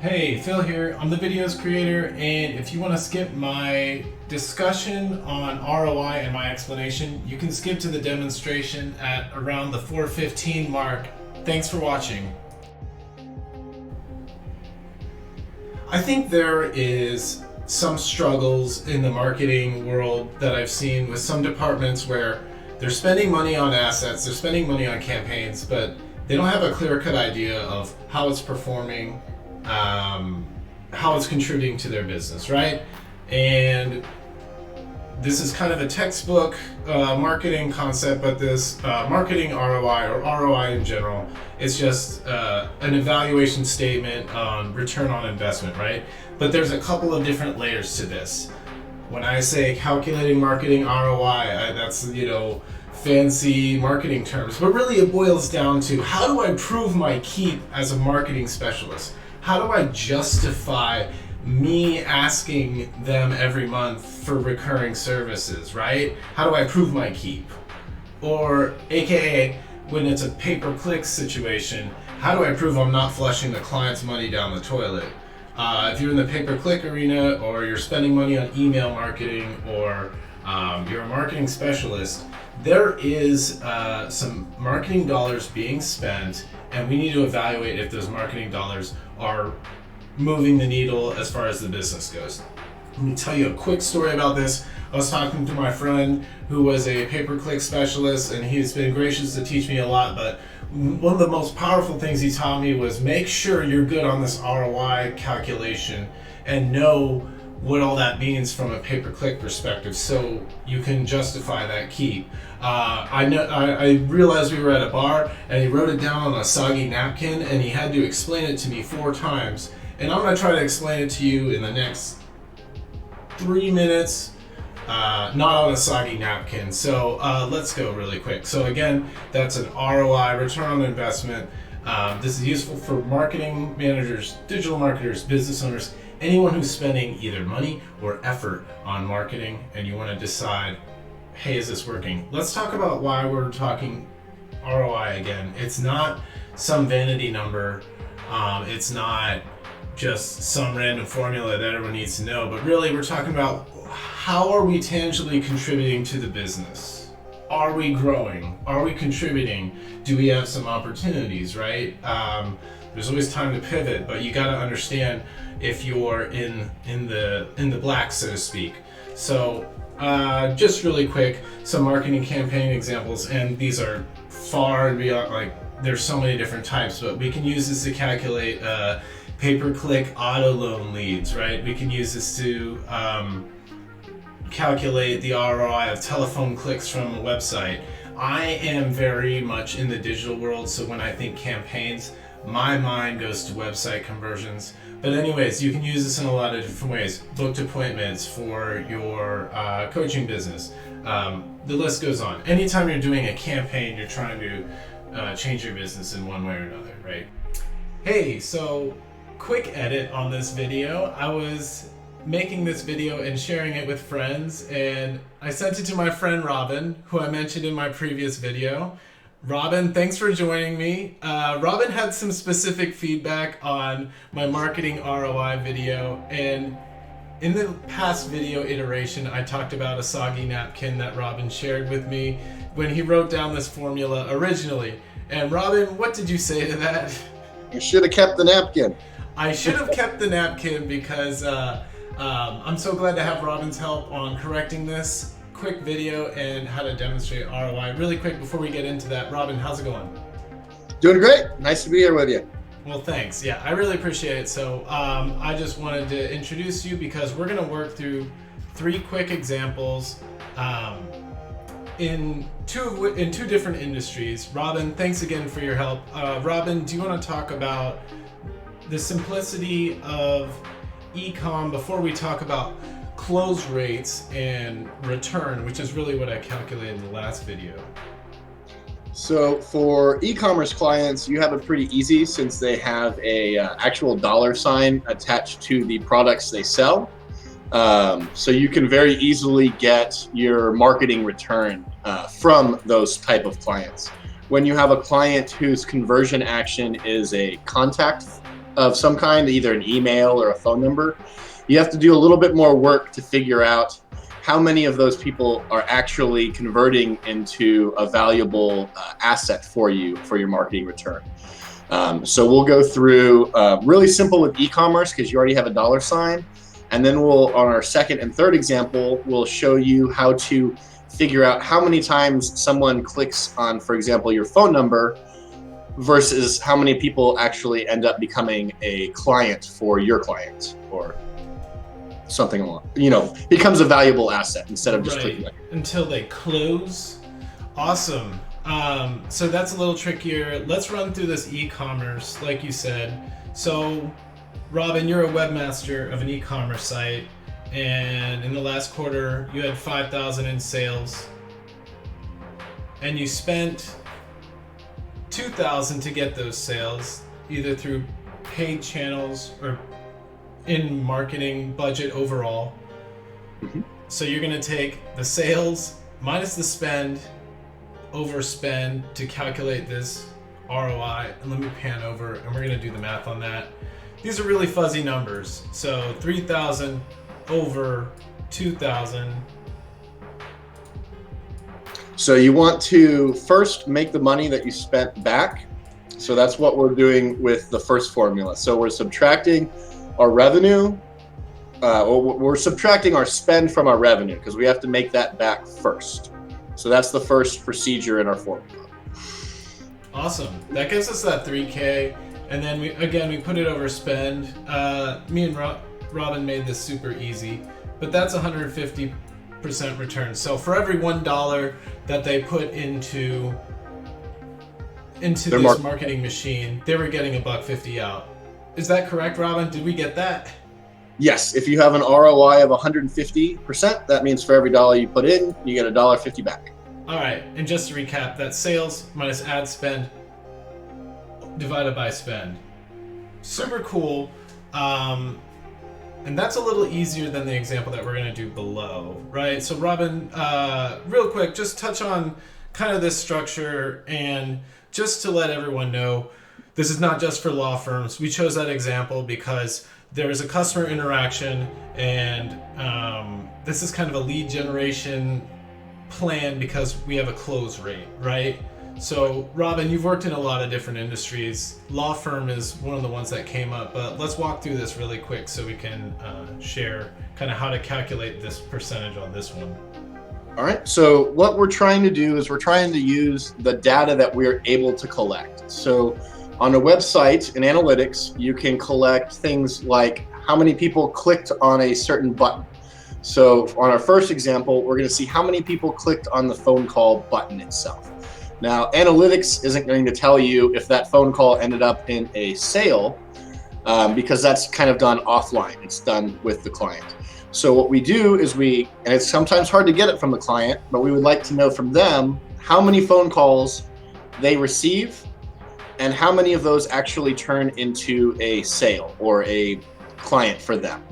Hey, Phil here. I'm the videos creator, and if you want to skip my discussion on ROI and my explanation, you can skip to the demonstration at around the 4:15 mark. Thanks for watching. I think there is some struggles in the marketing world that I've seen with some departments where they're spending money on assets, they're spending money on campaigns, but they don't have a clear-cut idea of how it's performing, how it's contributing to their business, right? And this is kind of a textbook marketing concept, but this marketing ROI or ROI in general, it's just an evaluation statement on return on investment, right? But there's a couple of different layers to this. When I say calculating marketing ROI, that's, fancy marketing terms, but really it boils down to how do I prove my keep as a marketing specialist? How do I justify me asking them every month for recurring services, right? How do I prove my keep? Or AKA, when it's a pay-per-click situation, how do I prove I'm not flushing the client's money down the toilet? If you're in the pay-per-click arena, or you're spending money on email marketing, or you're a marketing specialist, there is some marketing dollars being spent, and we need to evaluate if those marketing dollars are moving the needle as far as the business goes. Let me tell you a quick story about this. I was talking to my friend who was a pay-per-click specialist, and he's been gracious to teach me a lot, but one of the most powerful things he taught me was make sure you're good on this ROI calculation and know what all that means from a pay-per-click perspective so you can justify that keep. I realized we were at a bar, and he wrote it down on a soggy napkin, and he had to explain it to me 4 times. And I'm going to try to explain it to you in the next 3 minutes, not on a soggy napkin. So let's go really quick. So again, that's an ROI, return on investment. This is useful for marketing managers, digital marketers, business owners, anyone who's spending either money or effort on marketing, and you want to decide, hey, is this working? Let's talk about why we're talking ROI again. It's not some vanity number. It's not just some random formula that everyone needs to know, but really we're talking about how are we tangibly contributing to the business? Are we growing? Are we contributing? Do we have some opportunities, right? There's always time to pivot, but you got to understand if you're in the black, so to speak. So just really quick, some marketing campaign examples, and these are far and beyond, there's so many different types, but we can use this to calculate pay-per-click auto loan leads, right? We can use this to calculate the ROI of telephone clicks from a website. I am very much in the digital world, so when I think campaigns, my mind goes to website conversions. But anyways, you can use this in a lot of different ways. Booked appointments for your coaching business. The list goes on. Anytime you're doing a campaign, you're trying to change your business in one way or another, right? Hey, so quick edit on this video. I was making this video and sharing it with friends, and I sent it to my friend Robin, who I mentioned in my previous video. Robin, thanks for joining me. Robin had some specific feedback on my marketing ROI video, and in the past video iteration, I talked about a soggy napkin that Robin shared with me when he wrote down this formula originally. And Robin, what did you say to that? You should have kept the napkin. I should have kept the napkin because I'm so glad to have Robin's help on correcting this quick video and how to demonstrate ROI. Really quick before we get into that, Robin, how's it going? Doing great. Nice to be here with you. Well, thanks. Yeah, I really appreciate it. So I just wanted to introduce you because we're going to work through 3 quick examples in two different industries. Robin, thanks again for your help. Robin, do you want to talk about the simplicity of e-com before we talk about close rates and return, which is really what I calculated in the last video? So for e-commerce clients, you have it pretty easy since they have a actual dollar sign attached to the products they sell. So you can very easily get your marketing return from those type of clients. When you have a client whose conversion action is a contact of some kind, either an email or a phone number, you have to do a little bit more work to figure out how many of those people are actually converting into a valuable asset for you for your marketing return. So we'll go through really simple with e-commerce because you already have a dollar sign. And then we'll, on our second and third example, we'll show you how to figure out how many times someone clicks on, for example, your phone number versus how many people actually end up becoming a client for your client or something along, becomes a valuable asset instead of just clicking it. Until they close. Awesome. So that's a little trickier. Let's run through this e-commerce, like you said. So Robin, you're a webmaster of an e-commerce site, and in the last quarter you had 5,000 in sales, and you spent 2,000 to get those sales, either through paid channels or in marketing budget overall. Mm-hmm. So you're going to take the sales minus the spend, overspend to calculate this ROI. And let me pan over and we're going to do the math on that. These are really fuzzy numbers. So 3,000 over 2,000. So you want to first make the money that you spent back. So that's what we're doing with the first formula. So we're subtracting our revenue, we're subtracting our spend from our revenue because we have to make that back first. So that's the first procedure in our formula. Awesome. That gives us that 3K. And then we put it over spend. Me and Robin made this super easy, but that's 150% return. So for every $1 that they put into this marketing machine, they were getting $1.50 out. Is that correct, Robin? Did we get that? Yes. If you have an ROI of 150%, that means for every dollar you put in, you get $1.50 back. All right. And just to recap, that's sales minus ad spend divided by spend. Super cool. And that's a little easier than the example that we're going to do below, right? So Robin, real quick, just touch on kind of this structure, and just to let everyone know, this is not just for law firms. We chose that example because there is a customer interaction, and this is kind of a lead generation plan because we have a close rate, right? So Robin, you've worked in a lot of different industries. Law firm is one of the ones that came up, but let's walk through this really quick so we can share kind of how to calculate this percentage on this one. All right, so what we're trying to do is we're trying to use the data that we're able to collect. So on a website in analytics, you can collect things like how many people clicked on a certain button. So on our first example, we're going to see how many people clicked on the phone call button itself. Now, analytics isn't going to tell you if that phone call ended up in a sale because that's kind of done offline. It's done with the client. So what we do is and it's sometimes hard to get it from the client, but we would like to know from them how many phone calls they receive and how many of those actually turn into a sale or a client for them.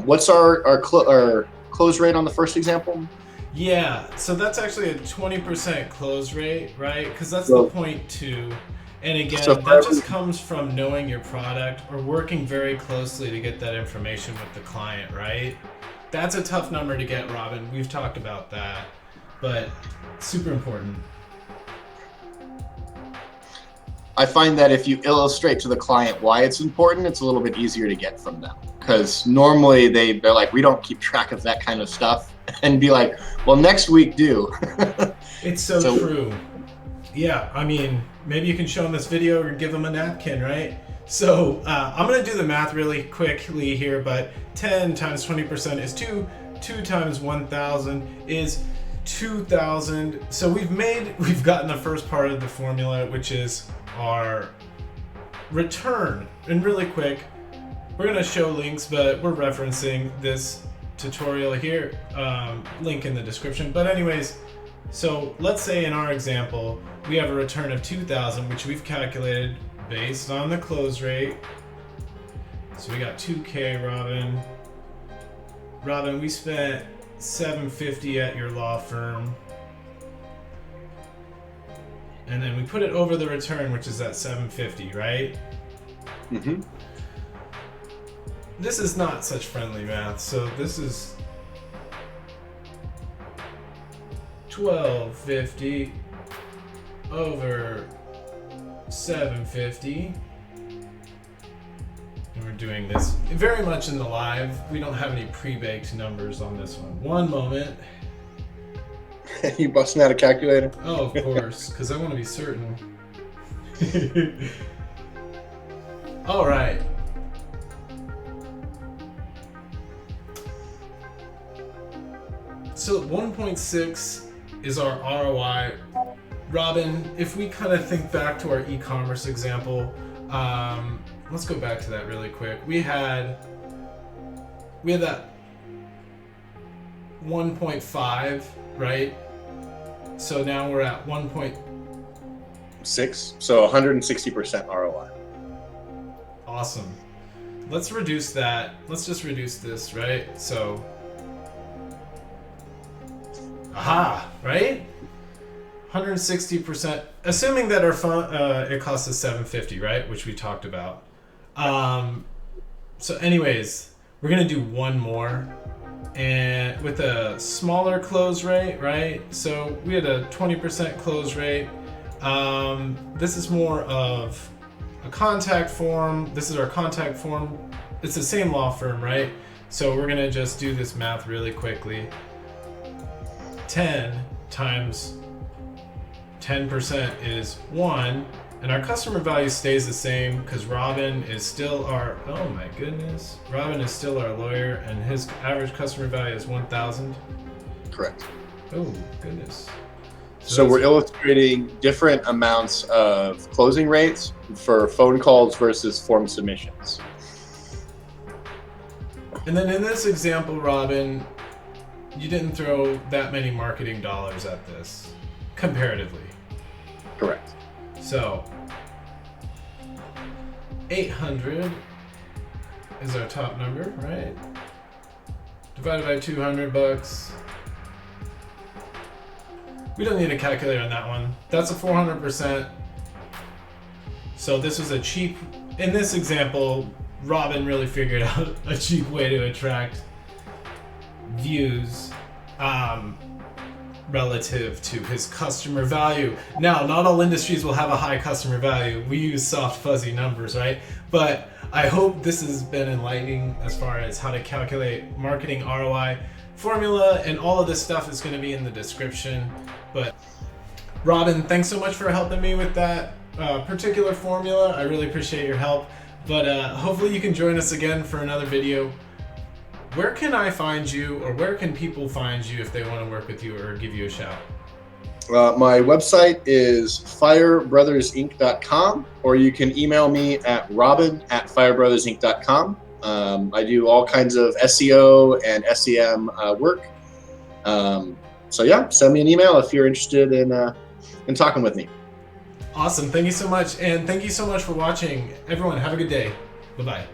What's our close rate on the first example? Yeah, so that's actually a 20% close rate, right? Because that's the 0.2. And again, that just comes from knowing your product or working very closely to get that information with the client, right? That's a tough number to get, Robin. We've talked about that, but super important. I find that if you illustrate to the client why it's important, it's a little bit easier to get from them. Because normally they're like, we don't keep track of that kind of stuff, and be like, well, next week do. It's so true. Yeah, I mean, maybe you can show them this video or give them a napkin, right? So I'm going to do the math really quickly here, but 10 times 20% is 2. 2 times 1,000 is 2,000. So we've gotten the first part of the formula, which is our return. And really quick, we're going to show links, but we're referencing this tutorial here, link in the description. But anyways, so let's say in our example, we have a return of 2,000, which we've calculated based on the close rate. So we got 2K, Robin. Robin, we spent $750 at your law firm. And then we put it over the return, which is at $750, right? Mm-hmm. This is not such friendly math, so this is 1250 over 750. And we're doing this very much in the live. We don't have any pre-baked numbers on this one. One moment. You busting out a calculator? Oh, of course, because I want to be certain. All right. So 1.6 is our ROI. Robin, if we kind of think back to our e-commerce example, let's go back to that really quick. We had that 1.5, right? So now we're at 1.6, so 160% ROI. Awesome. Let's reduce that. Let's just reduce this, right? So, aha, right? 160%, assuming that our phone, it costs us $750, right? Which we talked about. So anyways, we're gonna do one more, and with a smaller close rate, right? So we had a 20% close rate. This is more of a contact form. This is our contact form. It's the same law firm, right? So we're gonna just do this math really quickly. 10 times 10% is 1, and our customer value stays the same because Robin is still our, oh my goodness, Robin is still our lawyer, and his average customer value is 1,000. Correct. Oh goodness. So we're illustrating different amounts of closing rates for phone calls versus form submissions. And then in this example, Robin, you didn't throw that many marketing dollars at this, comparatively. Correct. So 800 is our top number, right? Divided by $200. We don't need a calculator on that one. That's a 400%. So this was a cheap, in this example, Robin really figured out a cheap way to attract views relative to his customer value. Now, not all industries will have a high customer value. We use soft, fuzzy numbers, right? But I hope this has been enlightening as far as how to calculate marketing ROI formula, and all of this stuff is going to be in the description. But Robin, thanks so much for helping me with that particular formula. I really appreciate your help. But hopefully you can join us again for another video. Where can I find you, or where can people find you if they want to work with you or give you a shout? My website is firebrothersinc.com, or you can email me at robin@firebrothersinc.com. I do all kinds of SEO and SEM work. So yeah, send me an email if you're interested in talking with me. Awesome. Thank you so much. And thank you so much for watching. Everyone, have a good day. Bye-bye.